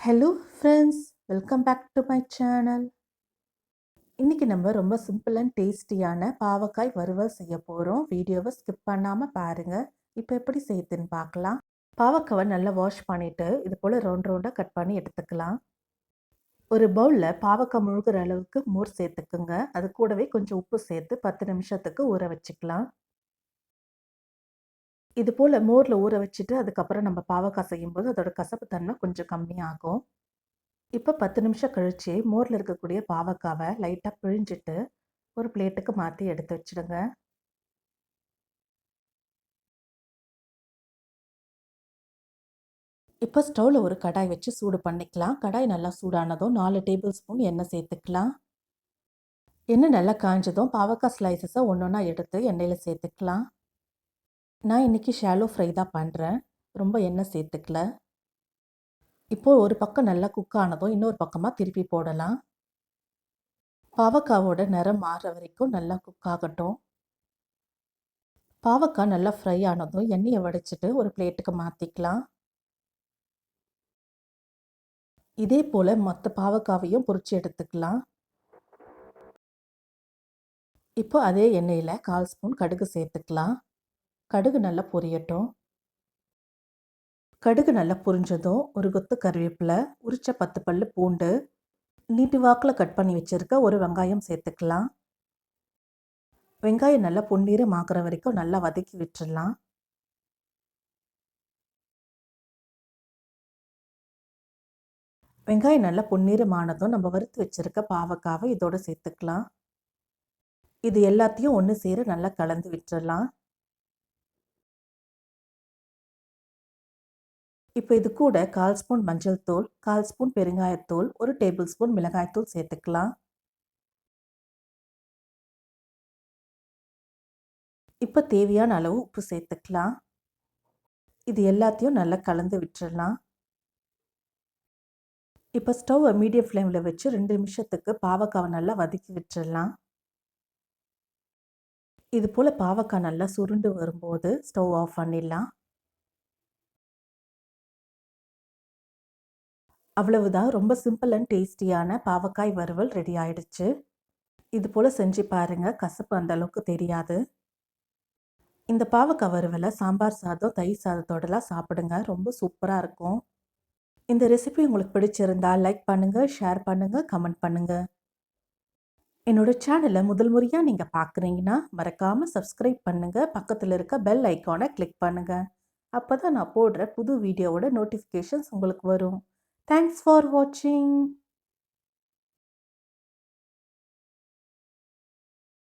Hello friends, welcome back to my channel. இன்றைக்கி நம்ம ரொம்ப சிம்பிள் அண்ட் டேஸ்டியான பாவக்காய் வறுவல் செய்ய போகிறோம். வீடியோவை ஸ்கிப் பண்ணாமல் பாருங்கள். இப்போ எப்படி செய்யுதுன்னு பார்க்கலாம். பாவக்காவை நல்லா வாஷ் பண்ணிவிட்டு இது போல் ரவுண்டாக கட் பண்ணி எடுத்துக்கலாம். ஒரு பவுலில் பாவக்காய் முழுகிற அளவுக்கு மோர் சேர்த்துக்குங்க. அது கூடவே கொஞ்சம் உப்பு சேர்த்து 10 நிமிஷத்துக்கு ஊற வச்சுக்கலாம். இது போல் மோரில் ஊற வச்சுட்டு அதுக்கப்புறம் நம்ம பாவக்காய் செய்யும்போது அதோட கசப்பு தன்மை கொஞ்சம் கம்மியாகும். இப்போ 10 நிமிஷம் கழிச்சு மோரில் இருக்கக்கூடிய பாவக்காவை லைட்டாக பிழிஞ்சிட்டு ஒரு பிளேட்டுக்கு மாற்றி எடுத்து வச்சுடுங்க. இப்போ ஸ்டவ்வில் ஒரு கடாய் வச்சு சூடு பண்ணிக்கலாம். கடாய் நல்லா சூடானதும் 4 டேபிள் ஸ்பூன் எண்ணெய் சேர்த்துக்கலாம். எண்ணெய் நல்லா காஞ்சதும் பாவக்காய் ஸ்லைசஸை ஒன்று ஒன்றா எடுத்து எண்ணெயில் சேர்த்துக்கலாம். நான் இன்றைக்கி ஷாலோ ஃப்ரை தான் பண்ணுறேன். ரொம்ப எண்ணெய் சேர்த்துக்கல. இப்போது ஒரு பக்கம் நல்லா குக் ஆனதும் இன்னொரு பக்கமாக திருப்பி போடலாம். பாவக்காவோட நிறம் மாறுற வரைக்கும் நல்லா குக் ஆகட்டும். பாவக்காய் நல்லா ஃப்ரை ஆனதும் எண்ணெயை வடிச்சிட்டு ஒரு பிளேட்டுக்கு மாற்றிக்கலாம். இதே போல் மற்ற பாவக்காவையும் பொரிச்சு எடுத்துக்கலாம். இப்போ அதே எண்ணெயில் 1/4 ஸ்பூன் கடுகு சேர்த்துக்கலாம். கடுகு நல்லா பொரியட்டும். கடுகு நல்லா பொரிஞ்சதும் ஒரு கொத்து கருவேப்பிலை, உரிச்ச 10 பல்லு பூண்டு, நீட்டு வாக்கில் கட் பண்ணி வச்சுருக்க ஒரு வெங்காயம் சேர்த்துக்கலாம். வெங்காயம் நல்லா பொன்னிறம் ஆகிற வரைக்கும் நல்லா வதக்கி விட்டுடலாம். வெங்காயம் நல்லா பொன்னிறம் ஆனதும் நம்ம வறுத்து வச்சுருக்க பாவக்காவை இதோடு சேர்த்துக்கலாம். இது எல்லாத்தையும் ஒன்று சேர நல்லா கலந்து விட்டுடலாம். இப்போ இது கூட 1/4 ஸ்பூன் மஞ்சள் தூள், 1/4 ஸ்பூன் பெருங்காயத்தூள், 1 டேபிள் ஸ்பூன் மிளகாய்த்தூள் சேர்த்துக்கலாம். இப்போ தேவையான அளவு உப்பு சேர்த்துக்கலாம். இது எல்லாத்தையும் நல்லா கலந்து விட்டுடலாம். இப்போ ஸ்டவ்வை மீடியம் ஃப்ளேமில் வச்சு 2 நிமிஷத்துக்கு பாவக்காவை நல்லா வதக்கி விட்டுடலாம். இது போல் பாவக்காய் நல்லா சுருண்டு வரும்போது ஸ்டவ் ஆஃப் பண்ணிடலாம். அவ்வளவுதான், ரொம்ப சிம்பிள் அண்ட் டேஸ்டியான பாவக்காய் வறுவல் ரெடி ஆயிடுச்சு. இது போல் செஞ்சு பாருங்கள், கசப்பு அந்த அளவுக்கு தெரியாது. இந்த பாவக்காய் வறுவலை சாம்பார் சாதம், தயிர் சாதத்தோடலாம் சாப்பிடுங்க, ரொம்ப சூப்பராக இருக்கும். இந்த ரெசிபி உங்களுக்கு பிடிச்சிருந்தா லைக் பண்ணுங்கள், ஷேர் பண்ணுங்கள், கமெண்ட் பண்ணுங்கள். என்னோடய சேனலை முதல் முறையாக நீங்கள் பார்க்குறீங்கன்னா மறக்காமல் சப்ஸ்கிரைப் பண்ணுங்கள். பக்கத்தில் இருக்க பெல் ஐக்கானை கிளிக் பண்ணுங்கள். அப்போ தான் நான் போடுற புது வீடியோவோட நோட்டிஃபிகேஷன்ஸ் உங்களுக்கு வரும். தேங்க்ஸ் ஃபார் வாட்சிங்.